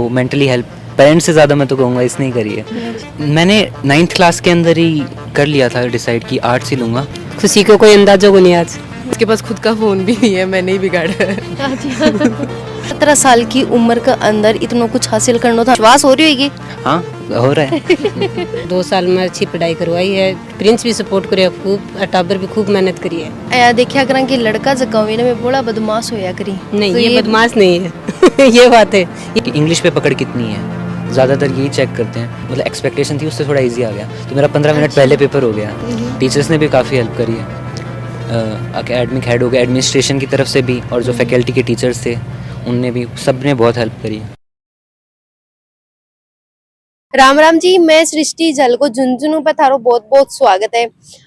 वो mentally help parents से ज़्यादा मैं तो कहूँगा इसने ही करी है। मैंने 9th क्लास के अंदर ही कर लिया था डिसाइड कि आर्ट्स ही लूँगा। खुशी को कोई अंदाजा को नहीं आज। उसके पास खुद का फ़ोन भी नहीं है, मैंने ही बिगाड़ा है। 17 साल की उम्र के अंदर इतना कुछ हासिल करना था, विश्वास हो रही होगी? हाँ हो रहा है। 2 साल में अच्छी पढ़ाई करवाई है, प्रिंस भी सपोर्ट करे खूब, टाबर भी खूब मेहनत करी है। देखा करा कि लड़का जगावे ना में बड़ा बदमाश होया करी। नहीं तो ये बदमाश नहीं है। ये बात है। कि इंग्लिश पे पकड़ कितनी है, ज़्यादातर यही चेक करते हैं। मतलब एक्सपेक्टेशन थी उससे थोड़ा इजी आ गया, तो मेरा 15 मिनट पहले पेपर हो गया। टीचर्स ने भी काफ़ी हेल्प करी है, एकेडमिक हेड हो गया, एडमिनिस्ट्रेशन की तरफ से भी, और जो फैकल्टी के टीचर्स थे उनने भी, सब ने बहुत हेल्प करी है। राम राम जी, मैं सृष्टि झलको झुंझुनू पर थारो बहुत बहुत स्वागत है।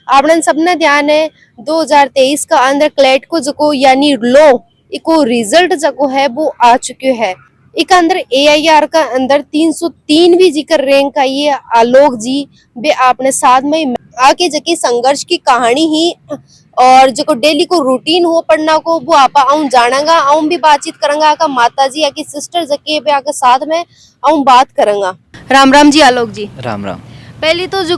आपने सबने ध्यान है 2023 का अंदर क्लेट को जो यानी लो इको रिजल्ट जो है वो आ चुके है। एक अंदर AIR का अंदर 303 भी जिक्र रैंक आई है। आलोक जी बे आपने साथ में आके जकी संघर्ष की कहानी ही और जो डेली को रूटीन हो पढ़ना को वो आप आऊं जानागा, आऊं भी बातचीत करूंगा आका माता जी आकी सिस्टर जकी पे आके साथ में आऊं बात करूंगा। राम राम जी आलोक जी। राम राम। पहले तो जो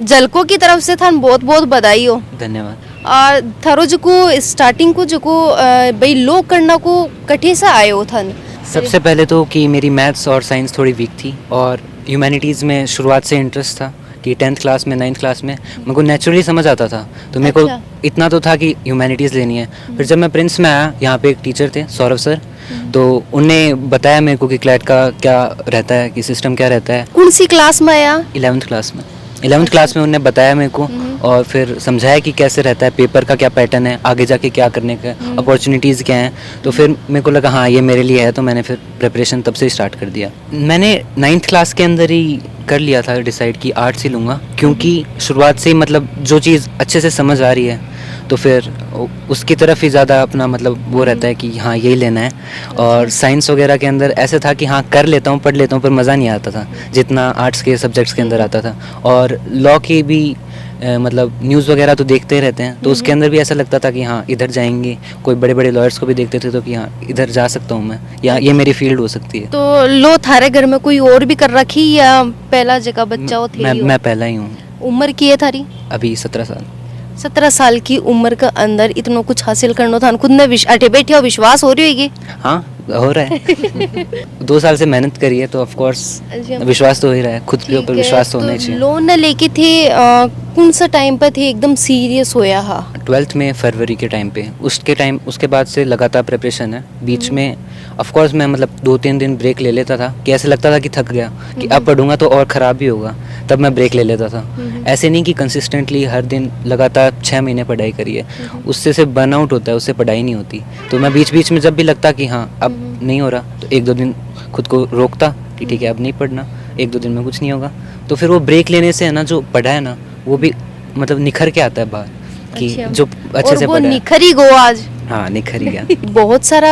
जलको की तरफ से थान बहुत बहुत बधाई हो। धन्यवाद। और थारो जो स्टार्टिंग को जो भाई लो करना को कठे सा आयो थान। सबसे पहले तो कि मेरी मैथ्स और साइंस थोड़ी वीक थी, और ह्यूमैनिटीज़ में शुरुआत से इंटरेस्ट था कि 10th क्लास में 9th क्लास में मेरे को नेचुरली समझ आता था, तो मेरे को इतना तो था कि ह्यूमैनिटीज़ लेनी है। फिर जब मैं प्रिंस में आया, यहाँ पे एक टीचर थे सौरभ सर, तो उनने बताया मेरे को कि क्लैट का क्या रहता है, कि सिस्टम क्या रहता है। कौन सी क्लास में आया? 11th क्लास में। 11th क्लास में उन्होंने बताया मेरे को, और फिर समझाया कि कैसे रहता है, पेपर का क्या पैटर्न है, आगे जाके क्या करने का, अपॉर्चुनिटीज़ क्या हैं। तो फिर मेरे को लगा हाँ ये मेरे लिए है, तो मैंने फिर प्रिपरेशन तब से स्टार्ट कर दिया। मैंने 9th क्लास के अंदर ही कर लिया था डिसाइड कि आर्ट्स ही लूँगा, क्योंकि शुरुआत से ही मतलब जो चीज़ अच्छे से समझ आ रही है तो फिर उसकी तरफ ही ज़्यादा अपना मतलब वो रहता है कि हाँ यही लेना है। और साइंस वगैरह के अंदर ऐसे था कि हाँ कर लेता हूँ, पढ़ लेता हूँ, पर मज़ा नहीं आता था जितना आर्ट्स के सब्जेक्ट्स के अंदर आता था। और लॉ की भी मतलब न्यूज़ वगैरह तो देखते ही रहते हैं, तो उसके अंदर भी ऐसा लगता था कि हाँ इधर जाएंगे, कोई बड़े बड़े लॉयर्स को भी देखते थे, तो कि हाँ इधर जा सकता हूँ मैं, या ये मेरी फील्ड हो सकती है। तो लो थारे घर में कोई और भी कर रखी या पहला जगह बच्चा हो थे? मैं पहला ही हूँ। उम्र की है थारी? अभी 17 साल। 17 साल की उम्र के अंदर इतना कुछ हासिल करना था, खुद ने अटे बैठे हो विश्वास हो रही होगी? हाँ हो रहा है। 2 साल से मेहनत करी है, तो ऑफ कोर्स विश्वास तो हो ही रहा है, खुद के ऊपर विश्वास तो होना ही चाहिए। लोन लेके थे कौन सा टाइम पर थे एकदम सीरियस होया? हा 12th में फरवरी के टाइम पे, उसके बाद से लगातार प्रिपरेशन है। बीच में ऑफ कोर्स मैं मतलब 2-3 दिन ब्रेक ले लेता था, कि ऐसे लगता था कि थक गया, कि अब पढ़ूंगा तो और ख़राब भी होगा, तब मैं ब्रेक ले लेता था। ऐसे नहीं कि कंसिस्टेंटली हर दिन लगातार 6 महीने पढ़ाई करी है, उससे सिर्फ बर्नआउट होता है, उससे पढ़ाई नहीं होती। तो मैं बीच बीच में जब भी लगता कि हाँ अब नहीं हो रहा, तो 1-2 दिन खुद को रोकता कि ठीक है अब नहीं पढ़ना, 1-2 दिन में कुछ नहीं होगा। तो फिर वो ब्रेक लेने से है ना, जो पढ़ा है ना वो भी मतलब निखर के आता है बाहर, कि जो अच्छे से पढ़ा है। निखरी गो आज। हाँ निखर ही गया। बहुत सारा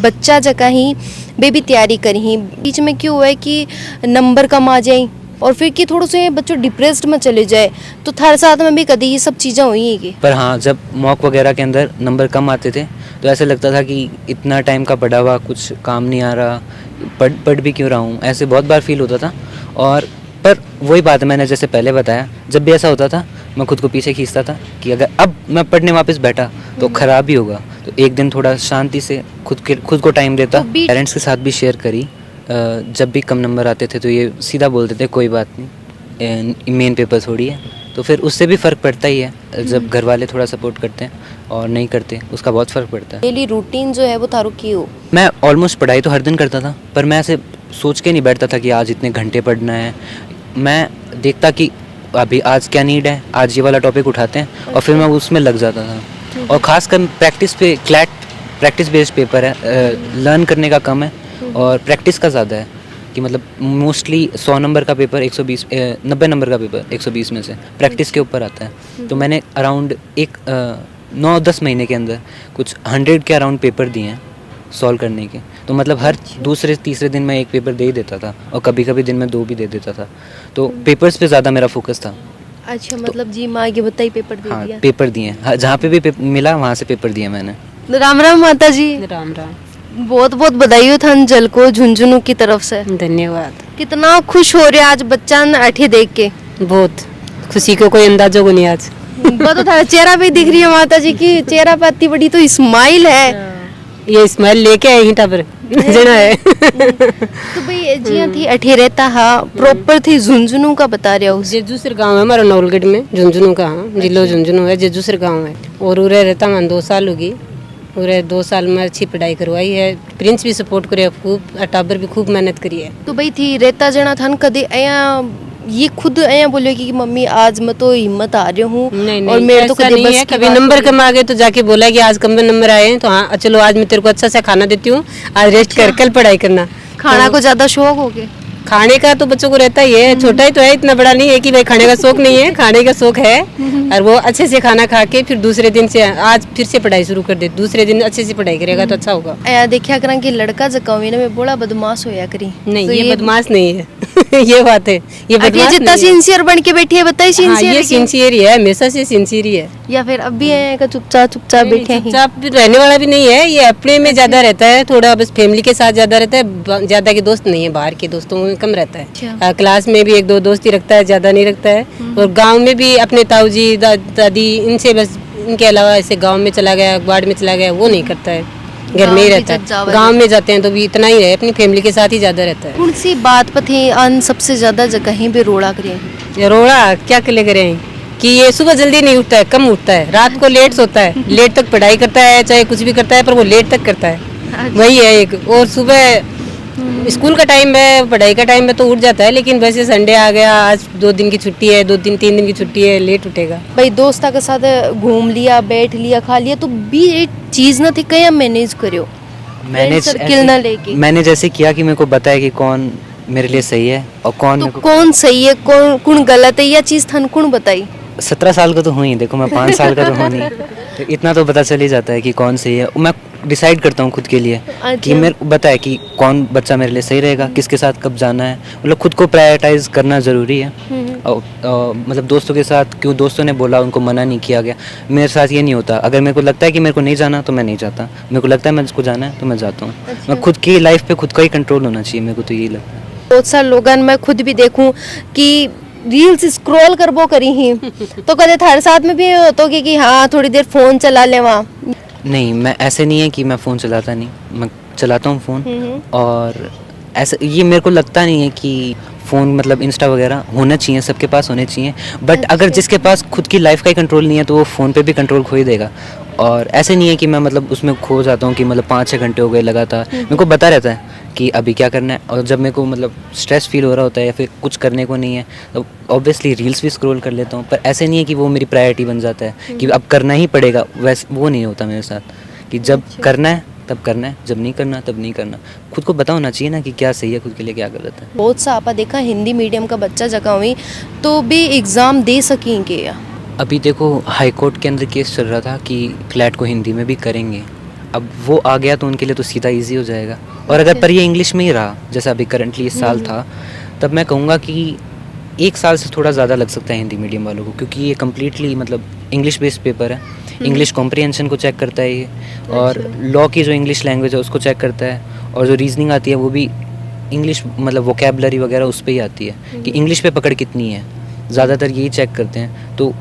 बच्चा जगह ही बेबी तैयारी करी ही, बीच में क्यों हुआ है कि नंबर कम आ जाए और फिर कि थोड़ा से बच्चों डिप्रेस्ड में चले जाए, तो थारे साथ में भी कभी ये सब चीज़ें हुई है कि? पर हाँ जब मॉक वगैरह के अंदर नंबर कम आते थे, तो ऐसे लगता था कि इतना टाइम का पढ़ा हुआ कुछ काम नहीं आ रहा, पढ़ भी क्यों रहा हूँ, ऐसे बहुत बार फील होता था। और पर वही बात है, मैंने जैसे पहले बताया, जब भी ऐसा होता था मैं खुद को पीछे खींचता था कि अगर अब मैं पढ़ने वापस बैठा तो ख़राब ही होगा। तो एक दिन थोड़ा शांति से खुद को टाइम देता। पेरेंट्स के साथ भी शेयर करी, जब भी कम नंबर आते थे तो ये सीधा बोलते थे कोई बात नहीं, मेन पेपर थोड़ी है। तो फिर उससे भी फ़र्क पड़ता ही है, जब घर वाले थोड़ा सपोर्ट करते हैं और नहीं करते, उसका बहुत फ़र्क पड़ता है। डेली रूटीन जो है वो थारो की हो? मैं ऑलमोस्ट पढ़ाई तो हर दिन करता था, पर मैं ऐसे सोच के नहीं बैठता था कि आज इतने घंटे पढ़ना है। मैं देखता कि अभी आज क्या नीड है, आज ये वाला टॉपिक उठाते हैं, और फिर मैं उसमें लग जाता था। और ख़ासकर प्रैक्टिस पे, क्लैट प्रैक्टिस बेस्ड पेपर है, लर्न करने का कम है और प्रैक्टिस का ज़्यादा है, कि मतलब मोस्टली 100 नंबर का पेपर 120, 90 नंबर का पेपर 120 में से प्रैक्टिस के ऊपर आता है। तो मैंने अराउंड 9-10 महीने के अंदर कुछ 100 के अराउंड पेपर दिए हैं सॉल्व करने के। तो मतलब हर दूसरे तीसरे दिन मैं एक पेपर दे ही देता था, और कभी कभी दिन में 2 भी दे देता था। तो पेपर्स पे ज़्यादा मेरा फोकस था। अच्छा, मतलब जी माँ आगे बताई पेपर दे हाँ दिया? पेपर दिए, हाँ, जहाँ पे भी मिला वहाँ से पेपर दिए मैंने। राम राम माता जी। राम राम। बहुत बहुत बधाई हो थान झलको झुंझुनू की तरफ से। धन्यवाद। कितना खुश हो रहे आज बच्चा न अठे देख के। बहुत खुशी को कोई अंदाजा को नहीं आज। वो तो थारा चेहरा पे दिख रही है माता जी की चेहरा पे इतनी बड़ी तो स्माइल है। ये स्माइल लेके आए ईटा पर जना है। तो भाई जिया थी अठे रहता हा प्रॉपर थी झुंझुनू का बता रहे हो। जेजूसर गांव है हमारा नौलगढ़ में झुंझुनू का। हाँ जिलो झुंझुनू है जेजूसर गांव है और उरे रहता मैं 2 साल होगी। उरे 2 साल में अच्छी पढ़ाई करवाई है। प्रिंस भी सपोर्ट करे खूब टाबर भी खूब मेहनत करी है। तो भाई थी रहता जना था कदे अया ये खुद अया बोले कि मम्मी आज मैं तो हिम्मत आ रही हूँ नहीं और मेरे तो ऐसा कभी नहीं बस है। की कभी बात नंबर नहीं। कम आ गए तो जाके बोला कि आज कम नंबर आए हैं तो हाँ चलो आज मैं तेरे को अच्छा सा खाना देती हूँ आज रेस्ट कर कल पढ़ाई करना। खाना को ज्यादा शौक हो गया। खाने का तो बच्चों को रहता ही है। छोटा ही तो है इतना बड़ा नहीं है कि भाई खाने का शौक नहीं है। खाने का शौक है और वो अच्छे से खाना खा के फिर दूसरे दिन से आज फिर से पढ़ाई शुरू कर दे। दूसरे दिन अच्छे से पढ़ाई करेगा तो अच्छा होगा। अया देखा करा कि लड़का जकावी ना मैं बड़ा बदमाश होया करी। नहीं तो ये बदमाश नहीं है। ये बात है ये अभी बदमाश जितना नहीं है। सिंसियर बन के बैठी है बताइए हाँ, सिंसियर ये सिंसियर ही है हमेशा से सिंसियर ही है। या फिर अभी है का चुपचाप चुपचाप बैठे हैं। चुपचाप भी रहने वाला भी नहीं है। ये अपने में ज्यादा रहता है थोड़ा बस फैमिली के साथ ज्यादा रहता है। ज्यादा के दोस्त नहीं है बाहर के दोस्तों में कम रहता है। क्लास में भी 1-2 दोस्त ही रखता है ज्यादा नहीं रखता है। और गांव में भी अपने ताऊ जी दादी इनसे बस इनके अलावा ऐसे गांव में चला गया बाढ़ में चला गया वो नहीं करता है। घर में ही रहता है। गांव में जाते हैं तो भी इतना ही है अपनी फैमिली के साथ ही ज्यादा रहता है। कौन सी बात पर थे अन सबसे ज्यादा जगह पे रोड़ा करें। ये रोड़ा क्या ले करें कि ये सुबह जल्दी नहीं उठता है कम उठता है रात को लेट सोता है लेट तक पढ़ाई करता है चाहे कुछ भी करता है पर वो लेट तक करता है। वही है एक। और सुबह स्कूल का टाइम है पढ़ाई का टाइम है तो उठ जाता है लेकिन वैसे संडे आ गया आज 2 दिन की छुट्टी है 3 दिन की छुट्टी है लेट उठेगा। भाई दोस्ता के साथ घूम लिया बैठ लिया खा लिया तो भी एक चीज ना थी कया मैनेज करियो। मैनेज सर्किल ना लेके मैंने जैसे किया कि मेरे को बताया कि कौन मेरे लिए सही है और कौन तो मेरे को। कौन सही है कौन गलत है या चीज थन कौन बताई। 17 साल का तो हूँ ही देखो मैं 5 साल का तो हूँ नहीं तो इतना तो पता चल ही जाता है कि कौन सही है। मैं डिसाइड करता हूँ खुद के लिए कि मेरे को बताए कि कौन बच्चा मेरे लिए सही रहेगा किसके साथ कब जाना है। मतलब खुद को प्रायोरिटाइज करना ज़रूरी है। और मतलब दोस्तों के साथ क्यों दोस्तों ने बोला उनको मना नहीं किया गया। मेरे साथ ये नहीं होता। अगर मेरे को लगता है कि मेरे को नहीं जाना तो मैं नहीं जाता। मेरे को लगता है मेरे को जाना है तो मैं जाता हूँ। मैं खुद की लाइफ पे खुद का ही कंट्रोल होना चाहिए मेरे को तो यही लगता है। बहुत सारे लोगन मैं खुद भी देखूं कि रील्स स्क्रॉल करबो करी ही तो कदे थारे साथ में भी होतो कि हाँ थोड़ी देर फोन चला ले वहाँ। नहीं मैं ऐसे नहीं है कि मैं फ़ोन चलाता नहीं मैं चलाता हूँ फ़ोन। और ऐसा ये मेरे को लगता नहीं है कि फ़ोन मतलब इंस्टा वगैरह होना चाहिए सबके पास होने चाहिए। बट अगर जिसके पास खुद की लाइफ का ही कंट्रोल नहीं है तो वो फ़ोन पे भी कंट्रोल खो ही देगा। और ऐसे नहीं है कि मैं मतलब उसमें खो जाता हूँ कि मतलब 5-6 घंटे हो गए लगातार। मेरे को पता रहता है कि अभी क्या करना है। और जब मेरे को मतलब स्ट्रेस फील हो रहा होता है या फिर कुछ करने को नहीं है तो ऑब्वियसली रील्स भी स्क्रॉल कर लेता हूँ। पर ऐसे नहीं है कि वो मेरी प्रायोरिटी बन जाता है कि अब करना ही पड़ेगा। वैसे वो नहीं होता मेरे साथ कि जब करना है तब करना है जब नहीं करना तब नहीं करना। खुद को पता होना चाहिए ना कि क्या सही है खुद के लिए क्या गलत है। बहुत सा आपा देखा हिंदी मीडियम का बच्चा जगह हुई तो भी एग्जाम दे सकेंगे या। अभी देखो हाई कोर्ट के अंदर केस चल रहा था कि क्लैट को हिंदी में भी करेंगे। अब वो आ गया तो उनके लिए तो सीधा इजी हो जाएगा। और अगर पर ये इंग्लिश में ही रहा जैसा अभी करंटली इस साल था तब मैं कहूँगा कि 1 साल से थोड़ा ज़्यादा लग सकता है हिंदी मीडियम वालों को क्योंकि ये कम्प्लीटली मतलब इंग्लिश बेस्ड पेपर है। इंग्लिश कॉम्प्रिहेंशन को चेक करता है ये और लॉ की जो इंग्लिश लैंग्वेज है उसको चेक करता है और जो रीजनिंग आती है वो भी इंग्लिश मतलब वोकेबलरी वगैरह उस पर ही आती है कि इंग्लिश पे पकड़ कितनी है। ज़्यादातर यही चेक करते हैं। तो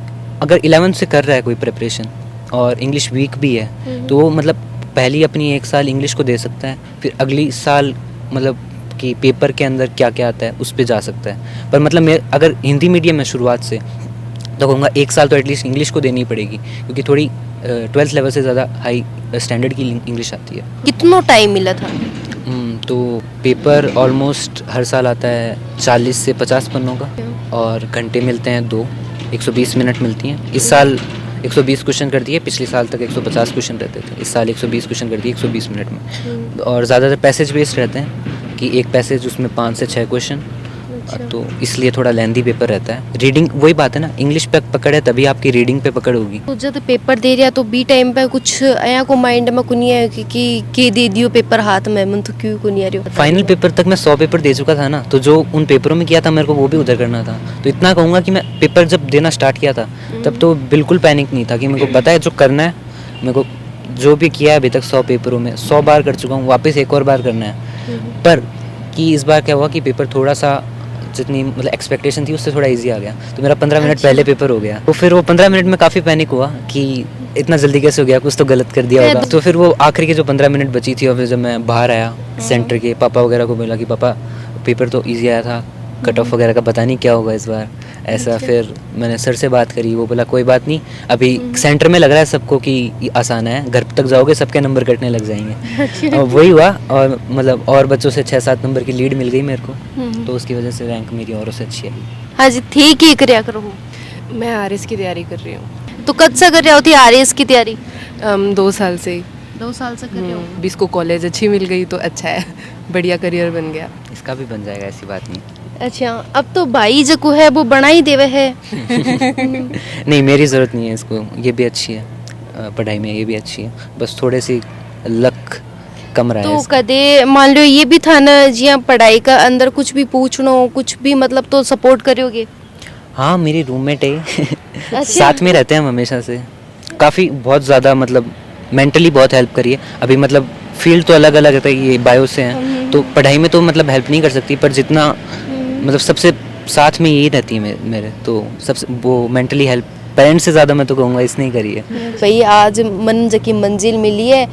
अगर 11th से कर रहा है कोई प्रिपरेशन और इंग्लिश वीक भी है तो वो मतलब पहली अपनी 1 साल इंग्लिश को दे सकता है फिर अगली साल मतलब कि पेपर के अंदर क्या क्या आता है उस पर जा सकता है। पर मतलब मैं अगर हिंदी मीडियम में शुरुआत से तो कहूँगा 1 साल तो एटलीस्ट इंग्लिश को देनी पड़ेगी क्योंकि थोड़ी 12th लेवल से ज़्यादा हाई स्टैंडर्ड की इंग्लिश आती है। कितना टाइम मिला था। तो पेपर ऑलमोस्ट हर साल आता है 40 से 50 पन्नों का और घंटे मिलते हैं 2 120 मिनट मिलती हैं। इस साल 120 क्वेश्चन कर दिए पिछले साल तक 150 क्वेश्चन रहते थे। इस साल 120 क्वेश्चन कर दिए 120 मिनट में। और ज़्यादातर पैसेज बेस्ड रहते हैं कि एक पैसेज उसमें 5 से 6 क्वेश्चन तो इसलिए थोड़ा लेंदी पेपर रहता है। रीडिंग वही बात है ना इंग्लिश पे पकड़ है तभी आपकी रीडिंग पे पकड़ होगी। तो जब पेपर दे रहा तो बी टाइम पे कुछ आया को माइंड में कुनी है कि दे दियो पेपर हाथ में मन तो क्यों को नहीं आ रही। फाइनल पेपर तक मैं 100 पेपर दे चुका था ना तो जो उन पेपरों में किया था मेरे को वो भी उधर करना था। तो इतना कहूँगा कि मैं पेपर जब देना स्टार्ट किया था तब तो बिल्कुल पैनिक नहीं था कि मेरे को पता है जो करना है मेरे को जो भी किया है अभी तक 100 पेपरों में 100 बार कर चुका हूँ, वापस एक और बार करना है। पर कि इस बार क्या हुआ कि पेपर थोड़ा सा जितनी मतलब एक्सपेक्टेशन थी उससे थोड़ा इजी आ गया, तो मेरा 15 मिनट पहले पेपर हो गया। तो फिर वो 15 मिनट में काफ़ी पैनिक हुआ कि इतना जल्दी कैसे हो गया, कुछ तो गलत कर दिया होगा। तो फिर वो आखिरी के जो 15 मिनट बची थी और फिर जब मैं बाहर आया सेंटर के, पापा वगैरह को बोला कि पापा पेपर तो ईजी आया था, कट ऑफ वगैरह का पता नहीं क्या होगा इस बार ऐसा। फिर मैंने सर से बात करी, वो बोला कोई बात नहीं, अभी सेंटर में लग रहा है सबको कि ये आसान है, घर तक जाओगे सबके नंबर कटने लग जाएंगे। और वही हुआ, और मतलब और बच्चों से 6-7 नंबर की लीड मिल गई मेरे को, तो उसकी वजह से रैंक मेरी औरों से अच्छी आई। हाँ जी, ठीक ही करिया करो। मैं आरएस की तैयारी कर रही हूँ। तो कब से कर रहे हो थी आरएएस की तैयारी? 2 साल से ही। 2 साल से कर रहे हो। अभी इसको कॉलेज अच्छी मिल गई तो अच्छा है, बढ़िया करियर बन गया। इसका भी बन जाएगा, ऐसी बात नहीं। अच्छा, अब तो भाई जो है वो बना ही देवे है। नहीं, मेरी ज़रूरत नहीं है इसको, ये भी अच्छी है पढ़ाई में, ये भी अच्छी है, बस थोड़े सी लक कम रहा है तो इसका। कदे मान लो ये भी था ना जी, पढ़ाई का अंदर कुछ भी पूछना हो, कुछ भी मतलब तो सपोर्ट करोगे? हाँ, मेरी रूममेट है साथ में रहते हैं हम हमेशा से, काफ़ी बहुत ज़्यादा मतलब मेंटली बहुत हेल्प करी है। अभी मतलब फील्ड तो अलग अलग है, ये बायो से हैं, तो पढ़ाई में तो मतलब हेल्प नहीं कर सकती, पर जितना मतलब सबसे साथ में यही रहती है मेरे, तो सबसे वो मेंटली हेल्प पेरेंट्स से ज़्यादा मैं तो कहूँगा इसने ही करी है। भाई आज मन की मंजिल मिली है,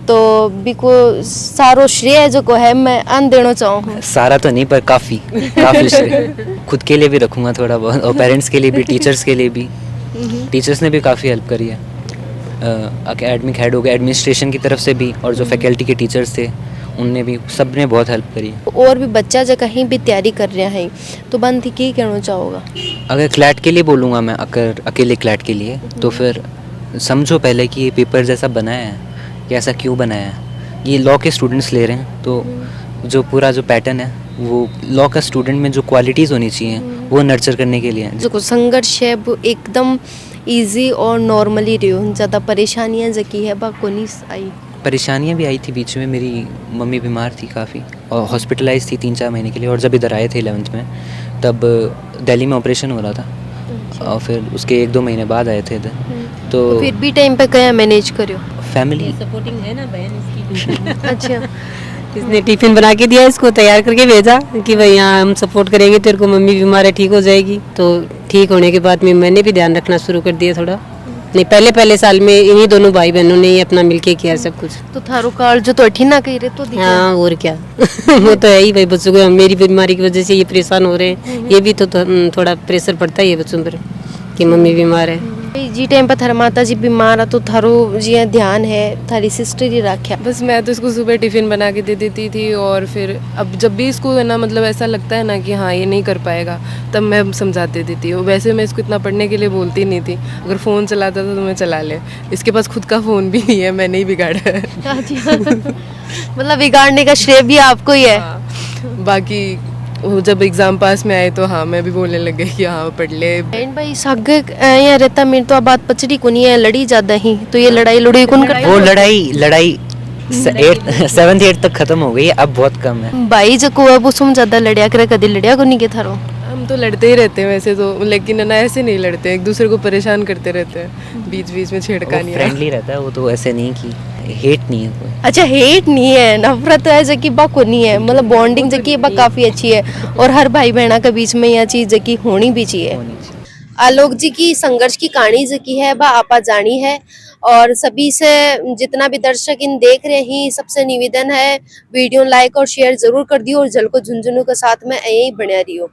तो बिको सारो श्रेय जो को है मैं अन देना चाहूँ। सारा तो नहीं, पर काफ़ी श्रेय खुद के लिए भी रखूँगा थोड़ा बहुत, और पेरेंट्स के लिए भी, टीचर्स के लिए भी। टीचर्स ने भी काफ़ी हेल्प करी है, एकेडमिक हेड हो गया, एडमिनिस्ट्रेशन की तरफ से भी, और जो फैकल्टी के टीचर्स थे उनने भी, सब ने बहुत हेल्प करी है। और भी बच्चा जो कहीं भी तैयारी कर रहे हैं तो बंद ही क्या कहना चाहोगा? अगर क्लैट के लिए बोलूँगा मैं, अगर अकेले क्लैट के लिए, तो फिर समझो पहले कि ये पेपर जैसा बनाया है, कि ऐसा क्यों बनाया है। ये लॉ के स्टूडेंट्स ले रहे हैं, तो जो पूरा जो पैटर्न है वो लॉ का स्टूडेंट में जो क्वालिटीज़ होनी चाहिए वो नर्चर करने के लिए है। जो संघर्ष है वो एकदम इजी और नॉर्मली रहो, ज़्यादा परेशानियाँ जकी है बा को नहीं आई? परेशानियाँ भी आई थी बीच में, मेरी मम्मी बीमार थी काफ़ी और हॉस्पिटलाइज थी 3-4 महीने के लिए, और जब इधर आए थे 11th में तब दिल्ली में ऑपरेशन हो रहा था, और फिर उसके 1-2 महीने बाद आए थे इधर। तो फिर भी टाइम पे क्या मैनेज करो? फैमिली सपोर्टिंग है ना बहन इसकी। अच्छा, इसने टिफिन बना के दिया, इसको तैयार करके भेजा कि भाई यहाँ हम सपोर्ट करेंगे, तेरे को मम्मी बीमार है, ठीक हो जाएगी। तो ठीक होने के बाद में मैंने भी ध्यान रखना शुरू कर दिया थोड़ा। नहीं, पहले साल में इन्हीं दोनों भाई बहनों ने ही अपना मिलके किया सब कुछ। तो थारो कार्ड जो तो अठी ना कही रहे तो दिखे। हाँ, और क्या। वो तो है ही भाई, बच्चों को मेरी बीमारी की वजह से ये परेशान हो रहे हैं, ये भी तो थोड़ा प्रेशर पड़ता ही है बच्चों पर कि मम्मी बीमार है। जी टाइम पर थारा माता जी बीमार है तो थारो जी ध्यान है, थारी सिस्टर ही रखा? बस मैं तो इसको सुबह टिफ़िन बना के दे देती थी, और फिर अब जब भी इसको है ना मतलब ऐसा लगता है ना कि हाँ ये नहीं कर पाएगा, तब मैं समझा देती थी। वैसे मैं इसको इतना पढ़ने के लिए बोलती नहीं थी, अगर फ़ोन चलाता था तो मैं चला ले, इसके पास खुद का फ़ोन भी नहीं है, मैंने ही बिगाड़ा है। मतलब बिगाड़ने का श्रेय भी आपको ही है। हाँ, बाकी वो जब एग्ज़ाम पास में आए तो हाँ मैं भी बोलने लग गई कि हाँ पढ़ ले। बहन भाई सागे यहाँ रहता मेरे तो बात पचड़ी को नहीं है, लड़ी ज्यादा ही, तो ये लड़ाई लड़ाई कौन करता? वो लड़ाई 7th-8th तक खत्म हो गई है, अब बहुत कम है। भाई जो को है वो सुम ज्यादा लड़िया करे, कभी लड़िया को नहीं के थारो? हम तो लड़ते ही रहते हैं वैसे तो, लेकिन है ना ऐसे नहीं लड़ते, एक दूसरे को परेशान करते रहते हैं, बीच बीच में छेड़खानियाँ। फ्रेंडली रहता है वो, तो ऐसे नहीं कि हेट नहीं है कोई। अच्छा, हेट नहीं है, नफरत है जकी बा को नहीं है, मतलब बॉन्डिंग जकी बा काफी अच्छी है, और हर भाई बहना के बीच में यह चीज जकी होनी भी चाहिए। आलोक जी की संघर्ष की कहानी जकी है वह आपा जानी है, और सभी से जितना भी दर्शक इन देख रहे हैं सबसे निवेदन है वीडियो लाइक और शेयर जरूर कर दियो, और जल को झुंझुनू के साथ में यही बना रहियो।